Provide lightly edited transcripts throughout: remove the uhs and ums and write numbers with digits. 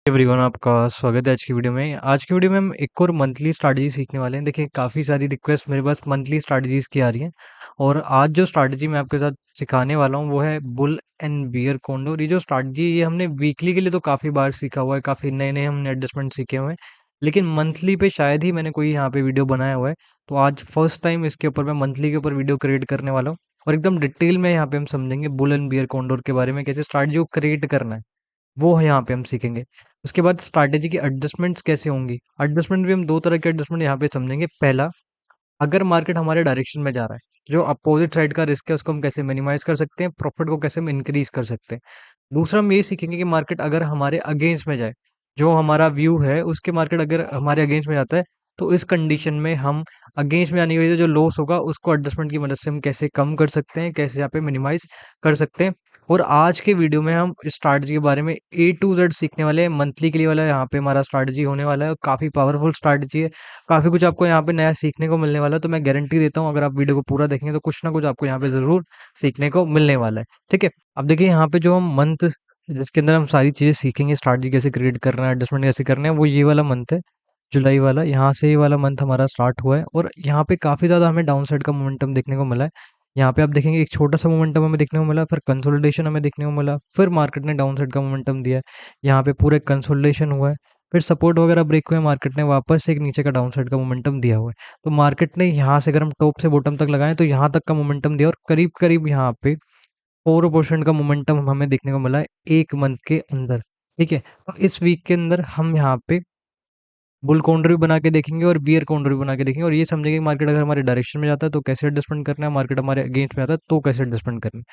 Everyone, आपका स्वागत है आज की वीडियो में। आज की वीडियो में हम एक और मंथली स्ट्रैटेजी सीखने वाले हैं। देखिए, काफ़ी सारी रिक्वेस्ट मेरे पास मंथली स्ट्रैटेजीज की आ रही हैं और आज जो स्ट्रैटेजी मैं आपके साथ सिखाने वाला हूँ वो है बुल एंड बियर कॉन्डोर। ये जो स्ट्रैटेजी ये हमने वीकली के लिए तो काफ़ी बार सीखा हुआ है, काफ़ी नए नए हमने एडजस्टमेंट सीखे हुए हैं, लेकिन मंथली पे शायद ही मैंने कोई यहाँ पे वीडियो बनाया हुआ है। तो आज फर्स्ट टाइम इसके ऊपर मैं मंथली के ऊपर वीडियो क्रिएट करने वाला हूँ और एकदम डिटेल में यहाँ पे हम समझेंगे बुल एंड बियर कॉन्डोर के बारे में, कैसे स्ट्रैटेजी को क्रिएट करना है वो यहाँ पे हम सीखेंगे। उसके बाद स्ट्रैटेजी की एडजस्टमेंट्स कैसे होंगी, एडजस्टमेंट भी हम दो तरह के एडजस्टमेंट यहाँ पे समझेंगे। पहला, अगर मार्केट हमारे डायरेक्शन में जा रहा है, जो अपोजिट साइड का रिस्क है उसको हम कैसे मिनिमाइज कर सकते हैं, प्रॉफिट को कैसे हम इंक्रीज कर सकते हैं। दूसरा, हम ये सीखेंगे कि मार्केट अगर हमारे अगेंस्ट में जाए, जो हमारा व्यू है उसके मार्केट अगर हमारे अगेंस्ट में जाता है, तो इस कंडीशन में हम अगेंस्ट में आने की वजह से जो लॉस होगा उसको एडजस्टमेंट की मदद से हम कैसे कम कर सकते हैं, कैसे यहाँ पे मिनिमाइज कर सकते हैं। और आज के वीडियो में हम स्ट्रैटेजी के बारे में A to Z सीखने वाले हैं। मंथली के लिए वाला यहाँ पे हमारा स्ट्रैटेजी होने वाला है और काफ़ी पावरफुल स्ट्रैटेजी है। काफ़ी कुछ आपको यहाँ पे नया सीखने को मिलने वाला है, तो मैं गारंटी देता हूँ अगर आप वीडियो को पूरा देखेंगे तो कुछ ना कुछ आपको यहाँ पे ज़रूर सीखने को मिलने वाला है। ठीक है, अब देखिए यहाँ पे जो हम मंथ जिसके अंदर हम सारी चीज़ें सीखेंगे, स्ट्रैटेजी कैसे क्रिएट करना है, एडजस्टमेंट कैसे करना है, वो ये वाला मंथ है, जुलाई वाला। यहाँ से ये वाला मंथ हमारा स्टार्ट हुआ है और यहाँ पे काफ़ी ज़्यादा हमें डाउन साइड का मोमेंटम देखने को मिला है। यहाँ पे आप देखेंगे एक छोटा सा मोमेंटम हमें देखने को मिला, फिर कंसोलिडेशन हमें देखने को मिला, फिर मार्केट ने डाउन साइड का मोमेंटम दिया है। यहाँ पे पूरे कंसोलिडेशन हुआ है, फिर सपोर्ट वगैरह ब्रेक हुए, मार्केट ने वापस से एक नीचे का डाउन साइड का मोमेंटम दिया हुआ है। तो मार्केट ने यहाँ से अगर हम टॉप से बॉटम तक लगाएं तो यहाँ तक का मोमेंटम दिया और करीब करीब यहाँ पे 4% का मोमेंटम हमें देखने को मिला है एक मंथ के अंदर। ठीक है, तो इस वीक के अंदर हम यहाँ पे बुल काउंटर भी बना के देखेंगे और बियर काउंटर भी बना के देखेंगे और ये समझेंगे कि मार्केट अगर हमारे डायरेक्शन में जाता है तो कैसे एडजस्टमेंट करना है, मार्केट हमारे अगेंस्ट में आता है तो कैसे एडजस्टमेंट करना है,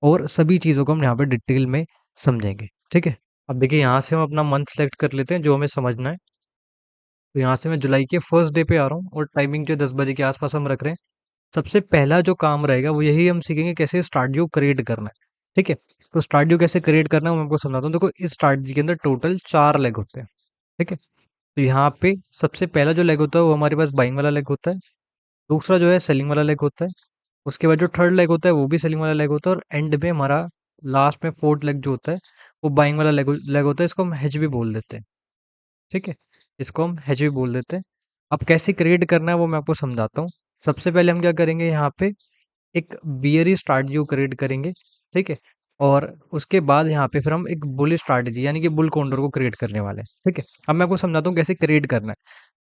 और सभी चीज़ों को हम यहाँ पे डिटेल में समझेंगे। ठीक है, अब देखिए यहाँ से हम अपना मंथ सेलेक्ट कर लेते हैं जो हमें समझना है। तो यहाँ से मैं जुलाई के फर्स्ट डे पे आ रहा हूँ और टाइमिंग जो 10 बजे के आसपास हम रख रहे हैं। सबसे पहला जो काम रहेगा वो यही हम सीखेंगे कैसे स्ट्रैटेजी को क्रिएट करना है। ठीक है, तो स्ट्रैटेजी को कैसे क्रिएट करना है वो मैं आपको समझाता हूँ। देखो, इस स्ट्रैटेजी के अंदर टोटल 4 लेग होते हैं। ठीक है, तो यहाँ पे सबसे पहला जो लेग होता है वो हमारे पास बाइंग वाला लेग होता है। दूसरा जो है सेलिंग वाला लेग होता है। उसके बाद जो थर्ड लेग होता है वो भी सेलिंग वाला लेग होता है और एंड में हमारा लास्ट में फोर्थ लेग जो होता है वो बाइंग वाला लेग लेग होता है। इसको हम हेज भी बोल देते हैं। ठीक है, इसको हम हेज भी बोल देते हैं। अब कैसे क्रिएट करना है वो मैं आपको समझाता हूँ। सबसे पहले हम क्या करेंगे, यहाँ पे एक बियरी स्ट्रैटेजी को क्रिएट करेंगे। ठीक है, और उसके बाद यहाँ पे फिर हम एक बुल स्ट्रैटेजी यानी कि बुल कॉन्डोर को क्रिएट करने वाले हैं। ठीक है, अब मैं आपको समझाता हूँ कैसे क्रिएट करना है।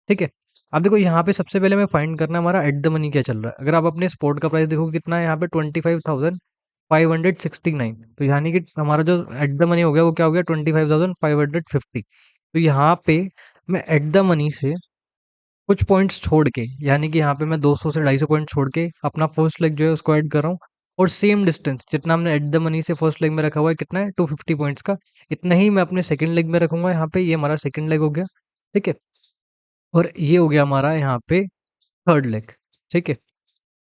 ठीक है, अब देखो यहाँ पे सबसे पहले हमें फाइंड करना है हमारा एट द मनी क्या चल रहा है। अगर आप अपने स्पॉट का प्राइस देखो कितना है, यहाँ पे 25,569। तो यानी कि हमारा जो एट द मनी हो गया वो क्या हो गया, 25,550। तो यहाँ पे मैं एट द मनी से कुछ पॉइंट्स छोड़ के, यानी कि यहाँ पे मैं 200 से 250 पॉइंट छोड़ के अपना फर्स्ट लेग जो है उसको ऐड कर रहा हूँ। और सेम डिस्टेंस जितना हमने एट द मनी से फर्स्ट लेग में रखा हुआ है, कितना है 250 पॉइंट्स का, इतना ही मैं अपने सेकंड लेग में रखूंगा। यहाँ पे ये हमारा सेकंड लेग हो गया। ठीक है, और ये हो गया हमारा यहाँ पे थर्ड लेग। ठीक है,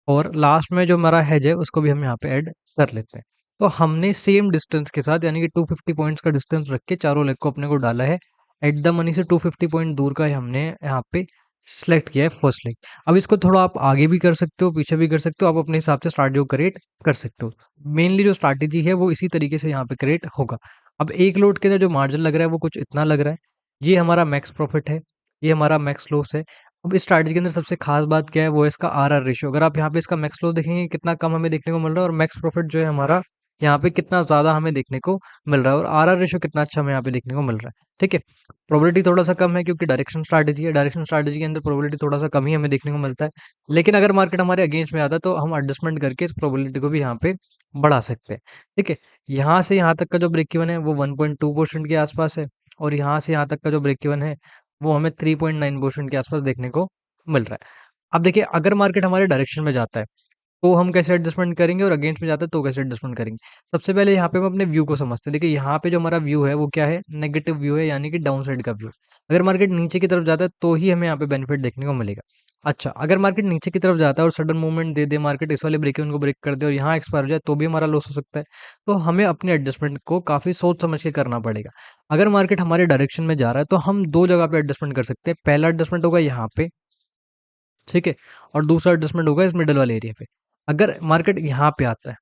और लास्ट में जो हमारा हेज है उसको भी हम यहाँ पे ऐड कर लेते हैं। तो हमने सेम डिस्टेंस के साथ यानी कि 250 पॉइंट्स का डिस्टेंस रख के चारों लेग को अपने को डाला है। एट द मनी से 250 पॉइंट दूर का हमने यहाँ पे सिलेक्ट किया है फर्स्ट लेग। अब इसको थोड़ा आप आगे भी कर सकते हो, पीछे भी कर सकते हो, आप अपने हिसाब से स्ट्रैटेजी को क्रिएट कर सकते हो। मेनली जो स्ट्रैटेजी है वो इसी तरीके से यहाँ पे क्रिएट होगा। अब एक लोड के अंदर जो मार्जिन लग रहा है वो कुछ इतना लग रहा है, ये हमारा मैक्स प्रॉफिट है, ये हमारा मैक्स लॉस है। अब इस स्ट्रैटेजी के अंदर सबसे खास बात क्या है, वो है इसका आरआर रेशियो। अगर आप यहाँ पे इसका मैक्स लॉस देखेंगे कितना कम हमें देखने को मिल रहा है, और मैक्स प्रॉफिट जो है हमारा यहाँ पे कितना ज्यादा हमें देखने को मिल रहा है, और आरआर रेशियो कितना अच्छा हमें यहाँ पे देखने को मिल रहा है। ठीक है, प्रोबेबिलिटी थोड़ा सा कम है क्योंकि डायरेक्शन स्ट्रैटेजी है, डायरेक्शन स्ट्रैटेजी के अंदर प्रोबेबिलिटी थोड़ा सा कम ही हमें देखने को मिलता है। लेकिन अगर मार्केट हमारे अगेंस्ट में आता है तो हम एडजस्टमेंट करके इस प्रोबेबिलिटी को भी यहाँ पे बढ़ा सकते हैं। ठीक है, यहाँ से यहाँ तक का जो ब्रेक इवन है वो 1.2% के आसपास है, और यहाँ से यहाँ तक का जो ब्रेक इवन है वो हमें 3.9% के आसपास देखने को मिल रहा है। अब देखिए, अगर मार्केट हमारे डायरेक्शन में जाता है तो हम कैसे एडजस्टमेंट करेंगे, और अगेंस्ट में जाता है तो कैसे एडजस्टमेंट करेंगे। सबसे पहले यहाँ पे हम अपने व्यू को समझते हैं। देखिए, यहाँ पे जो हमारा व्यू है वो क्या है, नेगेटिव व्यू है, यानी कि डाउन साइड का व्यू। अगर मार्केट नीचे की तरफ जाता है तो ही हमें यहाँ पे बेनिफिट देखने को मिलेगा। अच्छा, अगर मार्केट नीचे की तरफ जाता है और सडन मूवमेंट दे दे, मार्केट इस वाले ब्रेक इवन को ब्रेक कर दे और यहाँ एक्सपायर हो जाए तो भी हमारा लॉस हो सकता है। तो हमें अपने एडजस्टमेंट को काफी सोच समझ के करना पड़ेगा। अगर मार्केट हमारे डायरेक्शन में जा रहा है तो हम दो जगह पे एडजस्टमेंट कर सकते हैं। पहला एडजस्टमेंट होगा यहाँ पे, ठीक है, और दूसरा एडजस्टमेंट होगा इस मिडल वाले एरिया पे। अगर मार्केट यहाँ पे आता है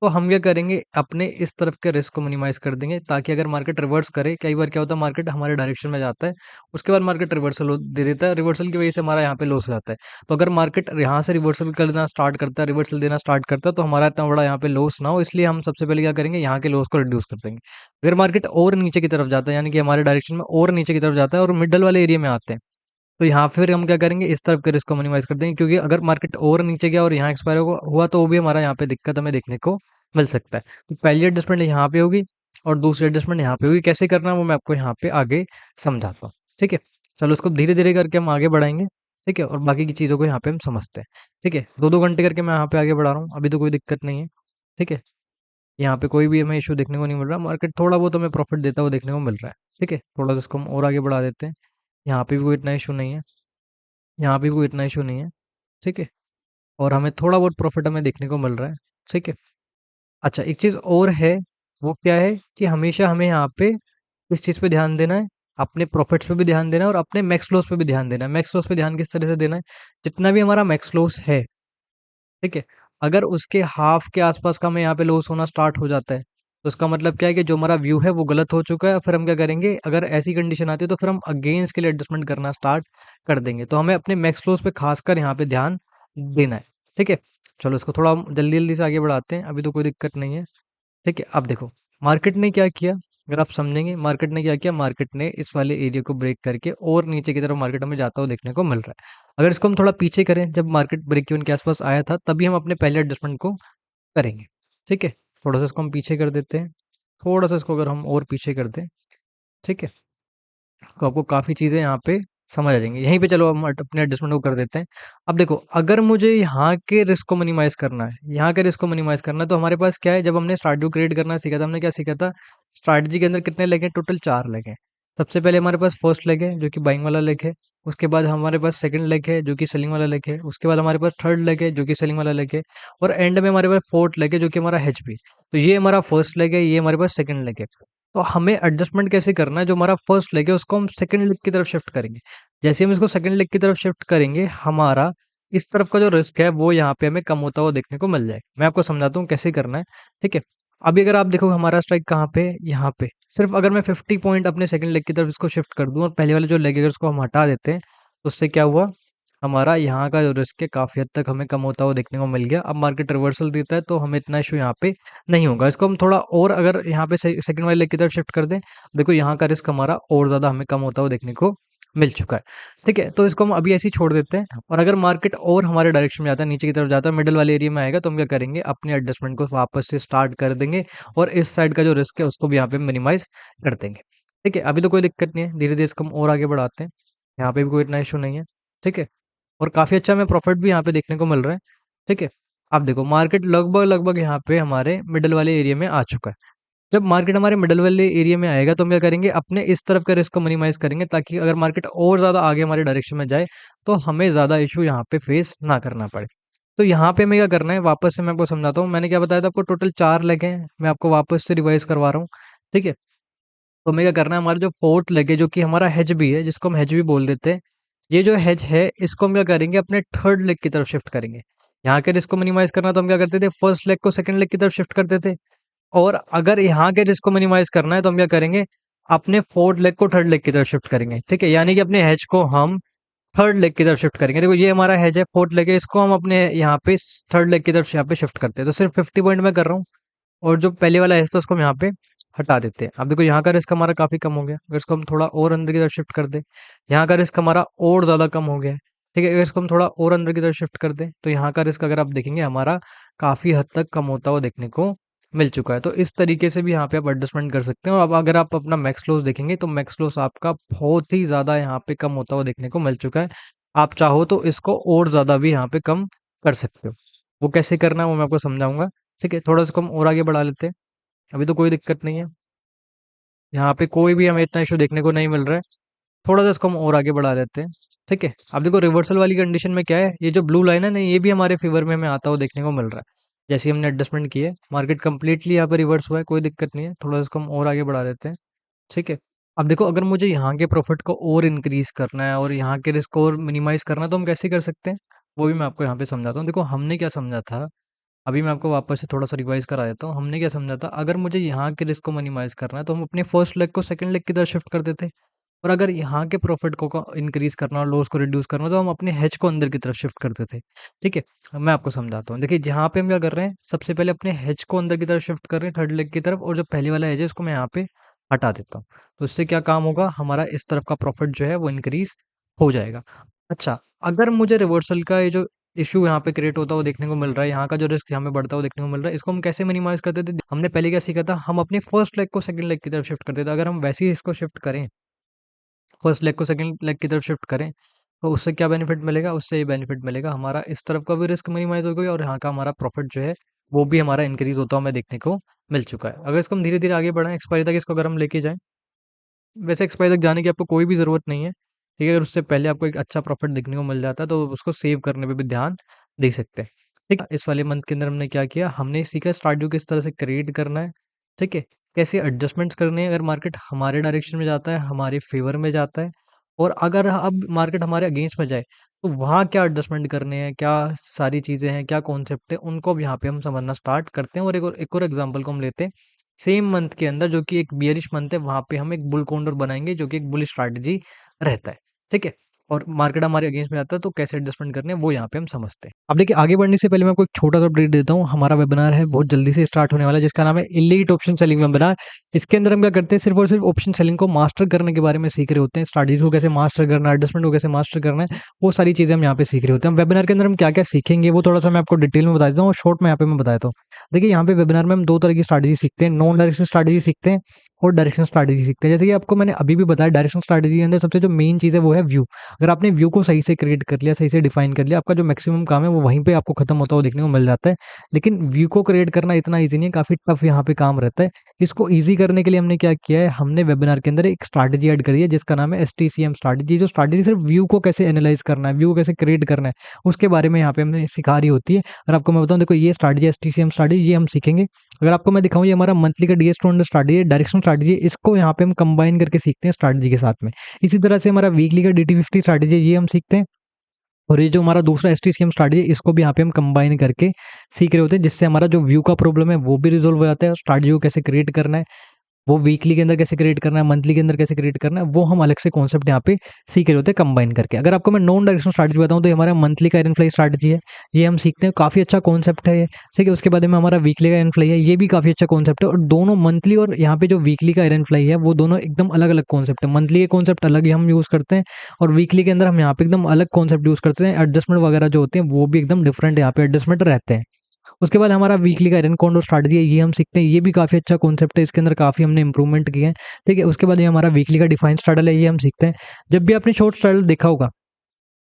तो हम क्या करेंगे, अपने इस तरफ के रिस्क को मिनिमाइज़ कर देंगे, ताकि अगर मार्केट रिवर्स करे, कई बार क्या होता है मार्केट हमारे डायरेक्शन में जाता है, उसके बाद मार्केट रिवर्सल दे देता है, रिवर्सल की वजह से हमारा यहाँ पे लॉस हो जाता है। तो अगर मार्केट यहाँ से रिवर्सल करना स्टार्ट करता है, रिवर्सल देना स्टार्ट करता है, तो हमारा इतना बड़ा यहाँ पे लॉस ना हो, इसलिए हम सबसे पहले क्या करेंगे, यहाँ के लॉस को रिड्यूस कर देंगे। अगर मार्केट और नीचे की तरफ जाता है, यानी कि हमारे डायरेक्शन में और नीचे की तरफ जाता है और मिडल वाले एरिया में आते हैं, तो यहाँ फिर हम क्या करेंगे, इस तरफ के रिस्क को मिनिमाइज कर देंगे, क्योंकि अगर मार्केट और नीचे गया और यहाँ एक्सपायर हुआ तो वो भी हमारा यहाँ पे दिक्कत हमें देखने को मिल सकता है। तो पहली एडजस्टमेंट यहाँ पे होगी और दूसरी एडजस्टमेंट यहाँ पे होगी। कैसे करना है वो मैं आपको यहाँ पे आगे समझाता हूँ। ठीक है, चलो इसको धीरे धीरे करके हम आगे बढ़ाएंगे। ठीक है, और बाकी की चीज़ों को यहाँ पे हम समझते हैं। ठीक है, 2-2 घंटे करके मैं यहाँ पे आगे बढ़ा रहा हूँ, अभी तो कोई दिक्कत नहीं है। ठीक है, यहाँ पे कोई भी हमें इशू देखने को नहीं मिल रहा, मार्केट थोड़ा बहुत हमें प्रॉफिट देता हुआ देखने को मिल रहा है। ठीक है, थोड़ा सा इसको हम और आगे बढ़ा देते हैं। यहाँ पे भी कोई इतना इशू नहीं है, यहाँ पे भी कोई इतना इशू नहीं है। ठीक है, और हमें थोड़ा बहुत प्रॉफिट हमें देखने को मिल रहा है। ठीक है, अच्छा एक चीज़ और है, वो क्या है कि हमेशा हमें यहाँ पे इस चीज़ पे ध्यान देना है, अपने प्रॉफिट्स पे भी ध्यान देना है और अपने मैक्स लॉस पे भी ध्यान देना है। मैक्स लॉस पे ध्यान किस तरह से देना है, जितना भी हमारा मैक्स लॉस है, ठीक है, अगर उसके हाफ के आसपास का हमें यहाँ पे लॉस होना स्टार्ट हो जाता है, तो उसका मतलब क्या है कि जो हमारा व्यू है वो गलत हो चुका है। फिर हम क्या करेंगे, अगर ऐसी कंडीशन आती है तो फिर हम अगेंस्ट के लिए एडजस्टमेंट करना स्टार्ट कर देंगे। तो हमें अपने मैक्स लॉस पे खासकर यहाँ पे ध्यान देना है। ठीक है, चलो इसको थोड़ा हम जल्दी जल्दी से आगे बढ़ाते हैं, अभी तो कोई दिक्कत नहीं है। ठीक है, अब देखो मार्केट ने क्या किया, अगर आप समझेंगे मार्केट ने क्या किया, मार्केट ने इस वाले एरिया को ब्रेक करके और नीचे की तरफ मार्केट हमें जाता हुआ देखने को मिल रहा है। अगर इसको हम थोड़ा पीछे करें, जब मार्केट ब्रेक इवन के आसपास आया था तभी हम अपने पहले एडजस्टमेंट को करेंगे। ठीक है, थोड़ा सा इसको हम पीछे कर देते हैं, थोड़ा सा इसको अगर हम और पीछे कर दें, ठीक है, तो आपको काफ़ी चीज़ें यहाँ पे समझ आ जाएंगी। यहीं पे चलो हम अपने एडजस्टमेंट को कर देते हैं। अब देखो, अगर मुझे यहाँ के रिस्क को मिनिमाइज करना है, यहाँ के रिस्क को मिनिमाइज करना है, तो हमारे पास क्या है, जब हमने स्ट्रैटेजी क्रिएट करना सीखा था, हमने क्या सीखा था, स्ट्रैटेजी के अंदर कितने लेग हैं, टोटल 4 लेग हैं। सबसे पहले हमारे पास फर्स्ट लेग है जो कि बाइंग वाला लेग है, उसके बाद हमारे पास सेकंड लेग है जो कि सेलिंग वाला लेग है, उसके बाद हमारे पास थर्ड लेग है जो कि सेलिंग वाला लेग है, और एंड में हमारे पास फोर्थ लेग है जो कि हमारा एचपी। तो ये हमारा फर्स्ट लेग है, ये हमारे पास सेकंड लेग है। तो हमें एडजस्टमेंट कैसे करना है, जो हमारा फर्स्ट लेग है उसको हम सेकंड लेग की तरफ शिफ्ट करेंगे। जैसे हम इसको सेकंड लेग की तरफ शिफ्ट करेंगे, हमारा इस तरफ का जो रिस्क है वो यहाँ पे हमें कम होता हुआ देखने को मिल जाएगा। मैं आपको समझाता हूँ कैसे करना है। ठीक है, अभी अगर आप देखो हमारा स्ट्राइक कहाँ पे है, यहाँ पे। सिर्फ अगर मैं 50 पॉइंट अपने सेकंड लेग की तरफ इसको शिफ्ट कर दूं और पहले वाले जो लेग है उसको हम हटा देते हैं, तो उससे क्या हुआ, हमारा यहाँ का जो रिस्क है काफ़ी हद तक हमें कम होता हुआ देखने को मिल गया। अब मार्केट रिवर्सल देता है तो हमें इतना इशू यहाँ पे नहीं होगा। इसको हम थोड़ा और अगर यहाँ पे सेकंड वाले लेग की तरफ शिफ्ट कर दें, देखो यहाँ का रिस्क हमारा और ज़्यादा हमें कम होता हुआ देखने को मिल चुका है। ठीक है, तो इसको हम अभी ऐसे ही छोड़ देते हैं, और अगर मार्केट और हमारे डायरेक्शन में जाता है, नीचे की तरफ जाता है, मिडल वाले एरिया में आएगा, तो हम क्या करेंगे, अपने एडजस्टमेंट को वापस से स्टार्ट कर देंगे और इस साइड का जो रिस्क है उसको भी यहाँ पे मिनिमाइज कर देंगे। ठीक है, अभी तो कोई दिक्कत नहीं है, धीरे धीरे इसको हम और आगे बढ़ाते हैं। यहाँ पे भी कोई इतना इशू नहीं है। ठीक है, और काफ़ी अच्छा हमें प्रॉफिट भी यहाँ पे देखने को मिल रहा है। ठीक है, अब देखो मार्केट लगभग लगभग यहाँ पे हमारे मिडल वाले एरिया में आ चुका है। जब मार्केट हमारे मिडल वाले एरिया में आएगा तो हम क्या करेंगे, अपने इस तरफ का रिस्क को मिनिमाइज करेंगे, ताकि अगर मार्केट और ज़्यादा आगे हमारे डायरेक्शन में जाए तो हमें ज़्यादा इशू यहाँ पे फेस ना करना पड़े। तो यहाँ पे हमें क्या करना है, वापस से मैं आपको समझाता हूँ। मैंने क्या बताया था आपको, टोटल 4 लेग हैं, मैं आपको वापस से रिवाइज करवा रहा हूँ। ठीक है, तो हमें क्या करना है, हमारा जो फोर्थ लेग है जो कि हमारा हेज भी है, जिसको हम हेज भी बोल देते हैं, ये जो हेज है इसको हम क्या करेंगे, अपने थर्ड लेग की तरफ शिफ्ट करेंगे। यहाँ के रिस्क को मिनिमाइज करना तो हम क्या करते थे, फर्स्ट लेग को सेकंड लेग की तरफ शिफ्ट करते थे, और अगर यहाँ के रिस्क को मिनिमाइज करना है तो हम क्या करेंगे, अपने फोर्थ लेग को थर्ड लेग की तरफ शिफ्ट करेंगे। ठीक है, यानी कि अपने हेज को हम थर्ड लेग की तरफ शिफ्ट करेंगे। देखो ये हमारा हेज है, फोर्थ लेग है, इसको हम अपने यहाँ पे थर्ड लेग की तरफ यहाँ पे शिफ्ट करते हैं। तो सिर्फ 50 पॉइंट में कर रहा हूँ, और जो पहले वाला है तो उसको हम यहाँ पे हटा देते हैं। अब देखो यहाँ का रिस्क हमारा काफ़ी कम हो गया। अगर इसको हम थोड़ा और अंदर की तरफ शिफ्ट कर दें, यहाँ का रिस्क हमारा और ज़्यादा कम हो गया है। ठीक है, अगर इसको हम थोड़ा और अंदर की तरफ शिफ्ट कर दें, तो यहाँ का रिस्क अगर आप देखेंगे हमारा काफ़ी हद तक कम होता हुआ देखने को मिल चुका है। तो इस तरीके से भी यहाँ पे आप एडजस्टमेंट कर सकते हैं। और अब अगर आप अपना मैक्स लॉस देखेंगे तो मैक्स लॉस आपका बहुत ही ज़्यादा यहाँ पे कम होता हुआ देखने को मिल चुका है। आप चाहो तो इसको और ज़्यादा भी यहाँ पे कम कर सकते हो। वो कैसे करना है वो मैं आपको समझाऊंगा। ठीक है, थोड़ा इसको हम और आगे बढ़ा लेते हैं, अभी तो कोई दिक्कत नहीं है। यहाँ पे कोई भी हमें इतना इशू देखने को नहीं मिल रहा है। थोड़ा सा इसको हम और आगे बढ़ा लेते हैं। ठीक है, अब देखो रिवर्सल वाली कंडीशन में क्या है, ये जो ब्लू लाइन है ना, ये भी हमारे फेवर में हमें आता हुआ देखने को मिल रहा है। जैसे ही हमने एडजस्टमेंट किए, मार्केट कंप्लीटली यहाँ पे रिवर्स हुआ है, कोई दिक्कत नहीं है। थोड़ा सा इसको हम और आगे बढ़ा देते हैं। ठीक है, अब देखो अगर मुझे यहाँ के प्रॉफिट को और इंक्रीज करना है और यहाँ के रिस्क को और मिनिमाइज करना है, तो हम कैसे कर सकते हैं, वो भी मैं आपको यहाँ पे समझाता हूँ। देखो हमने क्या समझा था, अभी मैं आपको वापस से थोड़ा-सा रिवाइज़ करा देता हूँ। हमने क्या समझा था, अगर मुझे यहाँ के रिस्क को मिनिमाइज़ करना है, तो हम अपने फर्स्ट लेग को सेकंड लेग की तरफ शिफ्ट कर देते। और अगर यहाँ के प्रॉफ़िट को इंक्रीज़ करना और लॉस को रिड्यूस करना, तो हम अपने हेज को अंदर की तरफ शिफ्ट करते थे। ठीक है? अब मैं आपको समझाता हूँ। देखिए, जहाँ पे हम क्या कर रहे हैं, सबसे पहले अपने हेज को अंदर की तरफ शिफ्ट कर रहे हैं, थर्ड लेग की तरफ, और जो पहले वाला हेज है, उसको मैं यहाँ पे हटा देता हूँ। तो इससे क्या काम होगा, हमारा इस तरफ का प्रॉफ़िट जो है, वो इंक्रीज़ हो जाएगा। अच्छा, अगर मुझे रिवर्सल का ये जो इश्यू यहाँ पे क्रिएट होता हुआ देखने को मिल रहा है, यहाँ का जो रिस्क यहाँ पे बढ़ता हुआ देखने को मिल रहा है, इसको हम कैसे मिनिमाइज़ करते थे? हमने पहले क्या सीखा था, हम अपने फर्स्ट लेग को सेकंड लेग की तरफ शिफ्ट करते थे। अगर हम वैसे ही इसको शिफ्ट करें, फर्स्ट लेग को सेकंड लेग की तरफ शिफ्ट करें, तो उससे क्या बेनिफिट मिलेगा? उससे ये बेनिफिट मिलेगा, हमारा इस तरफ का भी रिस्क मिनिमाइज़ हो गया और यहाँ का हमारा प्रॉफ़िट जो है, वो भी हमारा इंक्रीज़ होता हुआ हमें देखने को मिल चुका है। अगर इसको हम धीरे-धीरे आगे बढ़ाएँ, एक्सपायरी तक इसको अगर हम लेके जाएँ, वैसे एक्सपायरी तक जाने की आपको कोई भी ज़रूरत नहीं है, ठीक है? अगर उससे पहले आपको एक अच्छा प्रॉफ़िट देखने को मिल जाता है, तो उसको सेव करने पे भी ध्यान दे सकते हैं, ठीक है? इस वाले मंथ के अंदर हमने क्या किया, हमने सीखा स्टार्ट ड्यू किस तरह से क्रिएट करना है, ठीक है? कैसे एडजस्टमेंट्स करने हैं अगर मार्केट हमारे डायरेक्शन में जाता है, हमारे फ़ेवर में जाता है, और अगर अब मार्केट हमारे अगेंस्ट में जाए, तो वहाँ क्या एडजस्टमेंट करने हैं, क्या सारी चीज़ें हैं, क्या कॉन्सेप्ट है, उनको अब यहाँ पे हम समझना स्टार्ट करते हैं। और एक और एग्ज़ाम्पल को हम लेते हैं। सेम मंथ के अंदर जो कि एक बियरिश मंथ है, वहाँ पे हम एक बुल कॉर्नर बनाएँगे जो कि एक बुलिश स्ट्रैटेजी रहता है, ठीक है? और मार्केट हमारे अगेंस्ट में आता है, तो कैसे एडजस्टमेंट करने हैं वो यहाँ पे हम समझते हैं। अब देखिए, आगे बढ़ने से पहले मैं आपको एक छोटा-सा अपडेट देता हूँ। हमारा वेबिनार है, बहुत जल्दी से स्टार्ट होने वाला है, जिसका नाम है एलीट ऑप्शन सेलिंग वेबिनार। इसके अंदर हम क्या करते हैं, सिर्फ़ और सिर्फ़ ऑप्शन सेलिंग को मास्टर करने के बारे में सीख रहे होते हैं। स्ट्रैटेजीज़ को कैसे मास्टर करना है, एडजस्टमेंट को कैसे मास्टर करना है, वो सारी चीज़ें हम यहाँ पे सीख रहे होते हैं। वेबिनार के अंदर हम क्या-क्या सीखेंगे, वो थोड़ा-सा मैं आपको डिटेल में बता देता हूँ और शॉर्ट में यहाँ पे मैं बता देता हूँ। देखिए, यहाँ पे वेबिनार में हम 2 तरह की स्ट्रैटेजी सीखते हैं, नॉन डायरेक्शनल स्ट्रैटेजी सीखते हैं और डायरेक्शनल स्ट्रैटेजी सीखते हैं। जैसे कि आपको मैंने अभी भी बताया, डायरेक्शनल स्ट्रैटेजी के अंदर सबसे जो मेन चीज़ है वो है व्यू। अगर आपने व्यू को सही से क्रिएट कर लिया, सही से डिफाइन कर लिया, आपका जो मैक्सिमम काम है वो वहीं पे आपको खत्म होता हुआ देखने को मिल जाता है। लेकिन व्यू को क्रिएट करना इतना ईज़ी नहीं है, काफ़ी टफ यहाँ पे काम रहता है। इसको ईज़ी करने के लिए हमने क्या किया है, हमने वेबिनार के अंदर एक स्ट्रैटेजी ऐड करी है जिसका नाम है एसटीसीएम स्ट्रैटेजी। जो स्ट्रैटेजी सिर्फ व्यू को कैसे एनालाइज़ करना है, व्यू को कैसे क्रिएट करना है, उसके बारे में यहाँ पे हमें सिखा रही होती है। और आपको मैं बताऊँ, देखो ये स्ट्रैटेजी एसटीसीएम स्ट्रैटेजी ये हम सीखेंगे। अगर आपको मैं दिखाऊँ, ये हमारा मंथली का डीएस स्ट्रैटेजी है, डायरेक्शनल स्ट्रैटेजी है, इसको यहाँ पे हम कंबाइन करके सीखते हैं स्ट्रैटेजी के साथ में। इसी तरह से हमारा वीकली का DT50 स्ट्रैटेजी है, ये हम सीखते हैं। और ये जो हमारा दूसरा एसटीसीएम स्ट्रैटेजी है, इसको भी यहाँ पे हम कंबाइन करके सीख रहे होते हैं, जिससे हमारा जो व्यू का प्रॉब्लम है वो भी रिज़ॉल्व हो जाता है और स्ट्रैटेजी को कैसे क्रिएट करना है, वो वीकली के अंदर कैसे क्रिएट करना है, मंथली के अंदर कैसे क्रिएट करना है, वो हम अलग से कॉन्सेप्ट यहाँ पे सीख रहे होते हैं कंबाइन करके। अगर आपको मैं नॉन डायरेक्शनल स्ट्रैटेजी बताऊँ, तो ये हमारा मंथली का एरन फ्लाई स्ट्रैटेजी है, ये हम सीखते हैं, काफ़ी अच्छा कॉन्सेप्ट है ये, ठीक है। उसके बाद में हमारा वीकली का एरन फ्लाई है, ये भी काफ़ी अच्छा कॉन्सेप्ट है। और दोनों मंथली और यहाँ पे जो वीकली का एरन फ्लाई है, वो दोनों एकदम अलग-अलग कॉन्सेप्ट है। मंथली के कॉन्सेप्ट अलग ही हम यूज़ करते हैं और वीकली के अंदर हम यहाँ पे एकदम अलग कॉन्सेप्ट यूज़ करते हैं। एडजस्टमेंट वगैरह जो होते हैं वो भी एकदम डिफरेंट यहाँ पे एडजस्टमेंट रहते हैं। उसके बाद हमारा वीकली का एरन कॉन्डोर स्ट्रैटेजी है, ये हम सीखते हैं, ये भी काफ़ी अच्छा कॉन्सेप्ट है, इसके अंदर काफ़ी हमने इंप्रूवमेंट किए हैं, ठीक है। उसके बाद ये हमारा वीकली का डिफाइन स्ट्रैडल है, ये हम सीखते हैं। जब भी आपने शॉर्ट स्ट्रैडल देखा होगा,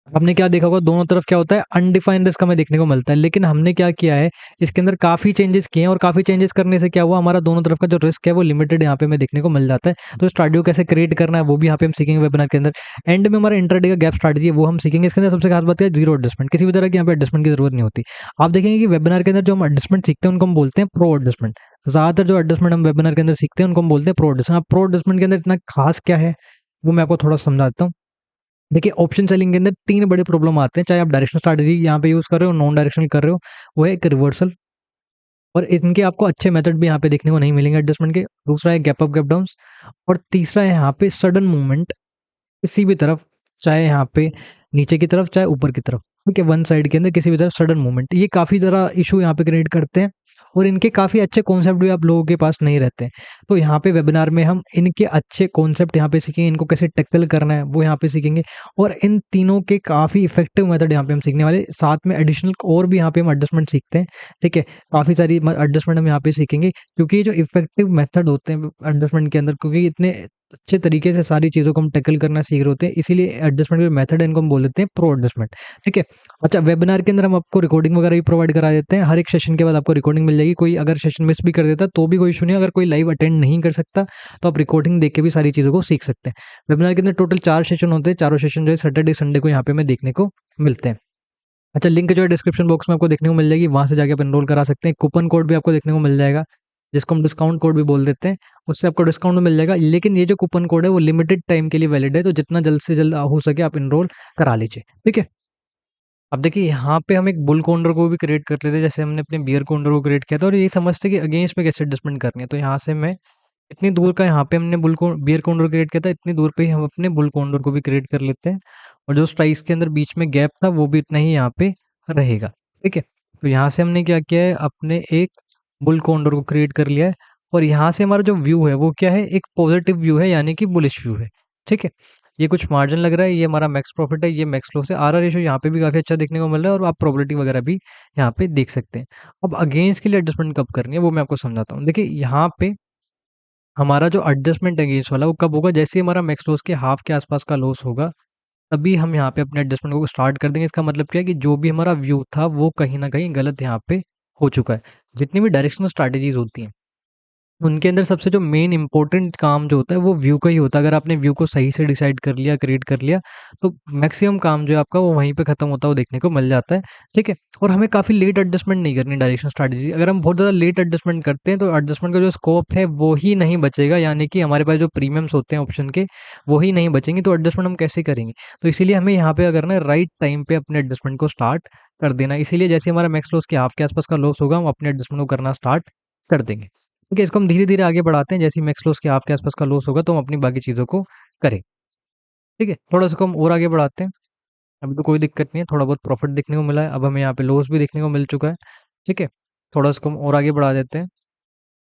आपने क्या देखा होगा, दोनों तरफ क्या होता है, अनडिफाइंड रिस्क हमें देखने को मिलता है। लेकिन हमने क्या किया है, इसके अंदर काफ़ी चेंजेस किए हैं और काफ़ी चेंजेस करने से क्या हुआ, हमारा दोनों तरफ का जो रिस्क है वो लिमिटेड यहाँ पे हमें देखने को मिल जाता है। तो स्ट्रैटेजी को कैसे क्रिएट करना है वो भी यहाँ पे हम सीखेंगे वेबिनार के अंदर। एंड में हमारा इंट्राडे का गैप स्ट्रैटेजी है, वो हम सीखेंगे। इसके अंदर सबसे खास बात है जीरो एडजस्टमेंट, किसी भी तरह की यहाँ पे एडजस्टमेंट की जरूरत नहीं होती। आप देखेंगे कि वेबिनार के अंदर जो हम एडजस्टमेंट सीखते हैं उनको हम बोलते हैं प्रो एडजस्टमेंट। ज़्यादातर जो एडजस्टमेंट हम वेबिनार के अंदर सीखते हैं उनको हम बोलते हैं प्रो एडजस्टमेंट। प्रो एडजस्टमेंट के अंदर इतना खास क्या है, वो मैं आपको थोड़ा समझाता हूँ। देखिए, ऑप्शन सेलिंग के अंदर 3 बड़े प्रॉब्लम आते हैं, चाहे आप डायरेक्शनल स्ट्रैटेजी यहाँ पे यूज़ कर रहे हो, नॉन डायरेक्शनल कर रहे हो। वो है एक रिवर्सल, और इनके आपको अच्छे मेथड भी यहाँ पे देखने को नहीं मिलेंगे एडजस्टमेंट के। दूसरा है गैप अप, गैप डाउन्स, और तीसरा है यहाँ पे सडन मूवमेंट किसी भी तरफ, चाहे यहाँ पे नीचे की तरफ, चाहे ऊपर की तरफ, ठीक है। वन साइड के अंदर किसी भी तरफ सडन मूवमेंट, ये काफ़ी ज़्यादा इशू यहाँ पे क्रिएट करते हैं और इनके काफ़ी अच्छे कॉन्सेप्ट भी आप लोगों के पास नहीं रहते हैं। तो यहाँ पे वेबिनार में हम इनके अच्छे कॉन्सेप्ट यहाँ पे सीखेंगे, इनको कैसे टैकल करना है वो यहाँ पे सीखेंगे, और इन तीनों के काफ़ी इफेक्टिव मेथड यहाँ पे हम सीखने वाले। साथ में एडिशनल और भी यहाँ पे हम एडजस्टमेंट सीखते हैं, ठीक है। काफ़ी सारी एडजस्टमेंट हम यहाँ पे सीखेंगे, क्योंकि ये जो इफेक्टिव मेथड होते हैं एडजस्टमेंट के अंदर, क्योंकि इतने अच्छे तरीके से सारी चीज़ों को हम टैकल करना सीख रहे होते हैं, इसीलिए एडजस्टमेंट के मेथड इनको हम बोल देते हैं प्रो एडजस्टमेंट, ठीक है। अच्छा, वेबिनार के अंदर हम आपको रिकॉर्डिंग वगैरह भी प्रोवाइड करा देते हैं। हर एक सेशन के बाद आपको रिकॉर्डिंग मिल जाएगी। कोई अगर सेशन मिस भी कर देता तो भी कोई इशू नहीं है। अगर कोई लाइव अटेंड नहीं कर सकता तो आप रिकॉर्डिंग देख के भी सारी चीज़ों को सीख सकते हैं। वेबिनार के अंदर टोटल 4 सेशन होते हैं, चारों सेशन जो है सैटरडे संडे को यहाँ पे हमें देखने को मिलते हैं। अच्छा, लिंक जो है डिस्क्रिप्शन बॉक्स में आपको देखने को मिल जाएगी, वहाँ से जाके आप एनरोल करा सकते हैं। कूपन कोड भी आपको देखने को मिल जाएगा, जिसको हम डिस्काउंट कोड भी बोल देते हैं, उससे आपको डिस्काउंट मिल जाएगा। लेकिन ये जो कूपन कोड है वो लिमिटेड टाइम के लिए वैलिड है, तो जितना जल्द से जल्द हो सके आप एनरोल करा लीजिए, ठीक है। अब देखिए यहाँ पे हम एक बुल कॉर्नर को भी क्रिएट कर लेते हैं, जैसे हमने अपने बियर कॉर्नर को क्रिएट किया था, और ये समझते कि अगेंस्ट में कैसे एडजस्टमेंट करनी है। तो यहाँ से मैं इतनी दूर का, यहाँ पे हमने बियर कॉर्नर क्रिएट किया था, इतनी दूर पे ही हम अपने बुल कॉर्नर को भी क्रिएट कर लेते हैं, और जो स्ट्राइक्स के अंदर बीच में गैप था वो भी इतना ही यहाँ पे रहेगा। ठीक है, तो यहाँ से हमने क्या किया है, अपने एक बुल कॉर्नर को क्रिएट कर लिया है, और यहाँ से हमारा जो व्यू है वो क्या है, एक पॉजिटिव व्यू है, यानी कि बुलिश व्यू है। ठीक है, ये कुछ मार्जिन लग रहा है, ये हमारा मैक्स प्रॉफिट है, ये मैक्स लॉस है। आर रेशियो यहाँ पे भी काफी अच्छा देखने को मिल रहा है, और आप प्रोबेबिलिटी वगैरह भी यहाँ पे देख सकते हैं। अब अगेंस्ट के लिए एडजस्टमेंट कब करनी है वो मैं आपको समझाता हूँ। देखिए यहाँ पे हमारा जो एडजस्टमेंट अगेंस्ट वाला वो कब होगा, जैसे ही हमारा मैक्स लॉस के हाफ के आसपास का लॉस होगा, तभी हम यहाँ पे अपने एडजस्टमेंट को स्टार्ट कर देंगे। इसका मतलब क्या है कि जो भी हमारा व्यू था वो कहीं ना कहीं गलत यहाँ पे हो चुका है। जितनी भी डायरेक्शनल स्ट्रैटेजीज होती हैं उनके अंदर सबसे जो मेन इंपॉर्टेंट काम जो होता है वो व्यू का ही होता है। अगर आपने व्यू को सही से डिसाइड कर लिया, क्रिएट कर लिया, तो मैक्सिमम काम जो है आपका वो वहीं पे खत्म होता है, वो देखने को मिल जाता है। ठीक है, और हमें काफी लेट एडजस्टमेंट नहीं करनी डायरेक्शन स्ट्रैटेजी। अगर हम बहुत ज्यादा लेट एडजस्टमेंट करते हैं तो एडजस्टमेंट का जो स्कोप है वो ही नहीं बचेगा, यानी कि हमारे पास जो प्रीमियम्स होते हैं ऑप्शन के वो ही नहीं बचेंगे, तो एडजस्टमेंट हम कैसे करेंगे। तो इसीलिए हमें यहाँ पे अगर ना राइट टाइम पे अपने एडजस्टमेंट को स्टार्ट कर देना। इसीलिए जैसे हमारा मैक्स लॉस के हाफ के आसपास का लॉस होगा, हम अपने एडजस्टमेंट को करना स्टार्ट कर देंगे। ठीक है, इसको हम धीरे-धीरे आगे बढ़ाते हैं। जैसे ही मैक्स लॉस के हाफ के आसपास का लॉस होगा तो हम अपनी बाकी चीज़ों को करें। ठीक है, थोड़ा इसको हम और आगे बढ़ाते हैं। अभी तो कोई दिक्कत नहीं है, थोड़ा बहुत प्रॉफिट देखने को मिला है, अब हमें यहाँ पे लॉस भी देखने को मिल चुका है। ठीक है, थोड़ा इसको हम और आगे बढ़ा देते हैं।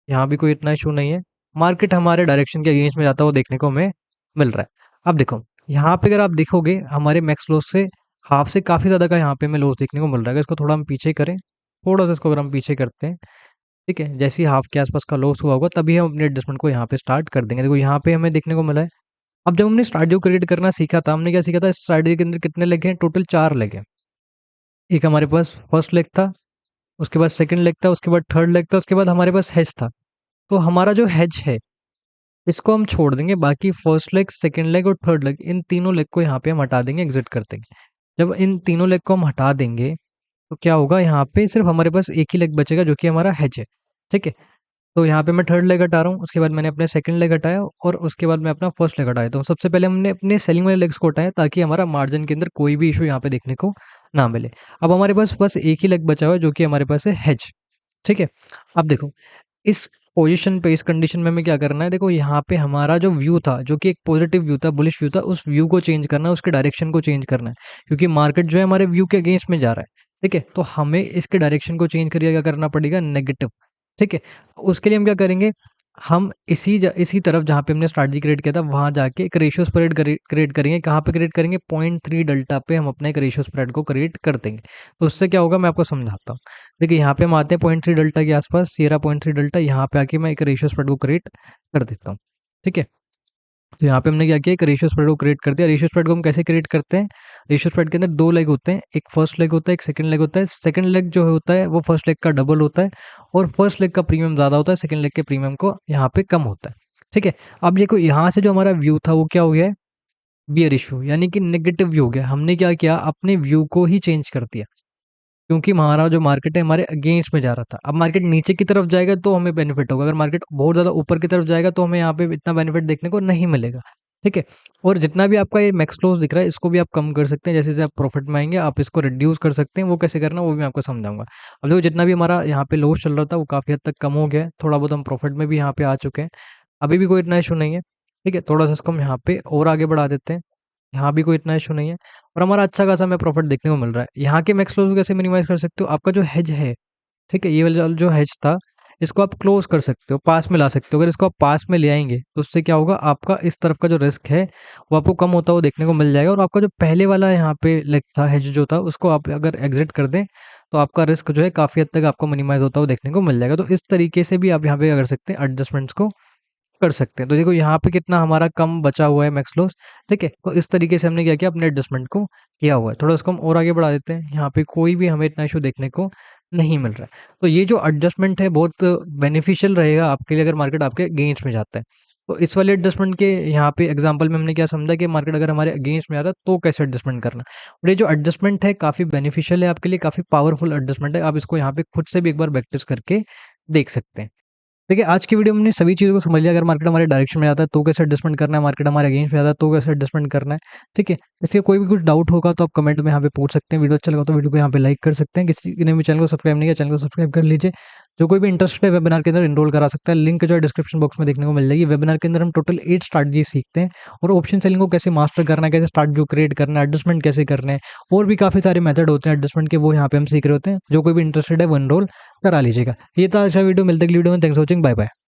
यहाँ भी कोई इतना इशू नहीं है, मार्केट हमारे डायरेक्शन के अगेंस्ट में जाता हुआ देखने को हमें मिल रहा है। अब देखो यहाँ पे अगर आप देखोगे हमारे मैक्स लॉस से हाफ से काफ़ी ज़्यादा का यहाँ पे हमें लॉस देखने को मिल रहा है। अगर इसको थोड़ा हम पीछे करें, थोड़ा सा इसको अगर हम पीछे करते हैं, ठीक है, जैसे ही हाफ के आसपास का लॉस हुआ होगा तभी हम अपने एडजस्टमेंट को यहाँ पे स्टार्ट कर देंगे। देखो यहाँ पे हमें देखने को मिला है। अब जब हमने स्ट्रैटेजी क्रिएट करना सीखा था, हमने क्या सीखा था, स्ट्रैटेजी के अंदर कितने लेग हैं, टोटल 4 लेग हैं। एक हमारे पास फर्स्ट लेग था, उसके बाद सेकंड लेग था, उसके बाद थर्ड लेग था, उसके बाद हमारे पास हेज था। तो हमारा जो हेज है इसको हम छोड़ देंगे, बाकी फर्स्ट लेग, सेकंड लेग और थर्ड लेग, इन तीनों लेग को यहाँ पे हम हटा देंगे, एग्जिट कर देंगे। जब इन तीनों लेग को हम हटा देंगे तो क्या होगा, यहाँ पे सिर्फ हमारे पास एक ही लेग बचेगा जो कि हमारा हेज है। ठीक है, तो यहाँ पे मैं थर्ड लेग हटा रहा हूँ, उसके बाद मैंने अपने सेकंड लेग हटाया, और उसके बाद मैं अपना फर्स्ट लेग हटाया। तो सबसे पहले हमने अपने सेलिंग वाले लेग्स को हटाया ताकि हमारा मार्जिन के अंदर कोई भी इशू यहाँ पे देखने को ना मिले। अब हमारे पास बस एक ही लेग बचा हुआ है जो कि हमारे पास है हेज। ठीक है, अब देखो इस पोजीशन पे, इस कंडीशन में हमें क्या करना है, देखो यहाँ पे हमारा जो व्यू था जो कि एक पॉजिटिव व्यू था, बुलिश व्यू था, उस व्यू को चेंज करना है, उसके डायरेक्शन को चेंज करना है, क्योंकि मार्केट जो है हमारे व्यू के अगेंस्ट में जा रहा है। ठीक है, तो हमें इसके डायरेक्शन को चेंज करके क्या करना पड़ेगा, नेगेटिव। ठीक है, उसके लिए हम क्या करेंगे, हम इसी तरफ जहाँ पे हमने स्ट्रैटेजी क्रिएट किया था वहां जाके एक रेशियो स्प्रेड क्रिएट करेंगे। कहाँ पे क्रिएट करेंगे, 0.3 डेल्टा पे हम अपना एक रेशियो स्प्रेड को क्रिएट कर देंगे। तो उससे क्या होगा मैं आपको समझाता हूँ। देखिए यहाँ पे हम आते हैं 0.3 डेल्टा के आसपास, ये रहा 0.3 डेल्टा, यहाँ पे आके मैं एक रेशियो स्प्रेड को क्रिएट कर देता हूँ। ठीक है, तो यहाँ पे हमने क्या किया, एक रेशियो स्प्रेड को क्रिएट कर दिया। रेशियो स्प्रेड को हम कैसे क्रिएट करते हैं, रेशियो स्प्रेड के अंदर 2 लेग होते हैं, एक फर्स्ट लेग होता है, एक सेकंड लेग होता है। सेकंड लेग जो होता है वो फर्स्ट लेग का डबल होता है, और फर्स्ट लेग का प्रीमियम ज़्यादा होता है, सेकंड लेग के प्रीमियम को यहाँ पे कम होता है। ठीक है, अब देखो यहाँ से जो हमारा व्यू था वो क्या हो गया है, बियर इशू, यानी कि नेगेटिव व्यू हो गया। हमने क्या किया, अपने व्यू को ही चेंज कर दिया, क्योंकि हमारा जो मार्केट है हमारे अगेंस्ट में जा रहा था। अब मार्केट नीचे की तरफ जाएगा तो हमें बेनिफिट होगा, अगर मार्केट बहुत ज़्यादा ऊपर की तरफ जाएगा तो हमें यहाँ पे इतना बेनिफिट देखने को नहीं मिलेगा। ठीक है, और जितना भी आपका ये मैक्स लॉस दिख रहा है इसको भी आप कम कर सकते हैं, जैसे जैसे आप प्रॉफिट में आएंगे आप इसको रिड्यूस कर सकते हैं। वो कैसे करना वो भी मैं आपको समझाऊंगा। अब देखो जितना भी हमारा यहाँ पे लॉस चल रहा था वो काफ़ी हद तक कम हो गया है, थोड़ा बहुत हम प्रॉफिट में भी यहाँ पे आ चुके हैं। अभी भी कोई इतना इशू नहीं है। ठीक है, थोड़ा सा इसको हम यहाँ पे और आगे बढ़ा देते हैं, यहाँ भी कोई इतना इशू नहीं है, और हमारा अच्छा खासा हमें प्रॉफिट देखने को मिल रहा है। यहाँ के मैक्स लॉस को कैसे मिनिमाइज कर सकते हो, आपका जो हेज है, ठीक है, ये वाला जो हेज था इसको आप क्लोज कर सकते हो, पास में ला सकते हो। अगर इसको आप पास में ले आएंगे तो उससे क्या होगा, आपका इस तरफ का जो रिस्क है वो आपको कम होता हुआ देखने को मिल जाएगा, और आपका जो पहले वाला यहाँ पे लेग था, हेज जो था, उसको आप अगर एग्जिट कर दें तो आपका रिस्क जो है काफ़ी हद तक आपको मिनिमाइज होता हुआ देखने को मिल जाएगा। तो इस तरीके से भी आप यहाँ पे कर सकते हैं, एडजस्टमेंट्स को कर सकते हैं। तो देखो यहाँ पे कितना हमारा कम बचा हुआ है मैक्स लॉस। ठीक है, तो इस तरीके से हमने क्या किया, अपने एडजस्टमेंट को किया हुआ है। थोड़ा उसको हम और आगे बढ़ा देते हैं, यहाँ पे कोई भी हमें इतना इशू देखने को नहीं मिल रहा है। तो ये जो एडजस्टमेंट है बहुत बेनिफिशियल रहेगा आपके लिए अगर मार्केट आपके अगेंस्ट में जाता है। तो इस वाले एडजस्टमेंट के यहाँ पे एग्जाम्पल में हमने क्या समझा कि मार्केट अगर हमारे अगेंस्ट में आता है तो कैसे एडजस्टमेंट करना। और ये जो एडजस्टमेंट है काफ़ी बेनिफिशियल है आपके लिए, काफ़ी पावरफुल एडजस्टमेंट है। आप इसको यहाँ पे खुद से भी एक बार प्रैक्टिस करके देख सकते हैं। देखिए, आज की वीडियो में हमने सभी चीज़ों को समझ लिया। अगर मार्केट हमारे डायरेक्शन में जाता है तो कैसे एडजस्टमेंट करना है, मार्केट हमारे अगेंस्ट में जाता है तो कैसे एडजस्टमेंट करना है, ठीक है? इसके कोई भी कुछ डाउट होगा तो आप कमेंट में यहाँ पे पूछ सकते हैं। वीडियो अच्छा लगा तो वीडियो को यहाँ पे लाइक कर सकते हैं। किसी ने भी चैनल को सब्सक्राइब नहीं किया, चैनल को सब्सक्राइब कर लीजिए। जो कोई भी इंटरेस्टेड है वेबिनार के अंदर एनरोल करा सकता है। लिंक जो है डिस्क्रिप्शन बॉक्स में देखने को मिल जाएगी। वेबिनार के अंदर हम टोटल 8 स्ट्रैटेजी सीखते हैं और ऑप्शन सेलिंग को कैसे मास्टर करना है, कैसे स्टार्ट व्यू क्रिएट करना है, एडजस्टमेंट कैसे करने हैं और भी काफ़ी सारे मेथड होते हैं एडजस्टमेंट के, वो यहाँ पे हम सीख रहे होते हैं। जो कोई भी इंटरेस्टेड है वो एनरोल करा लीजिएगा। ये था अच्छा वीडियो, मिलते अगली वीडियो में। Thanks for watching, bye bye.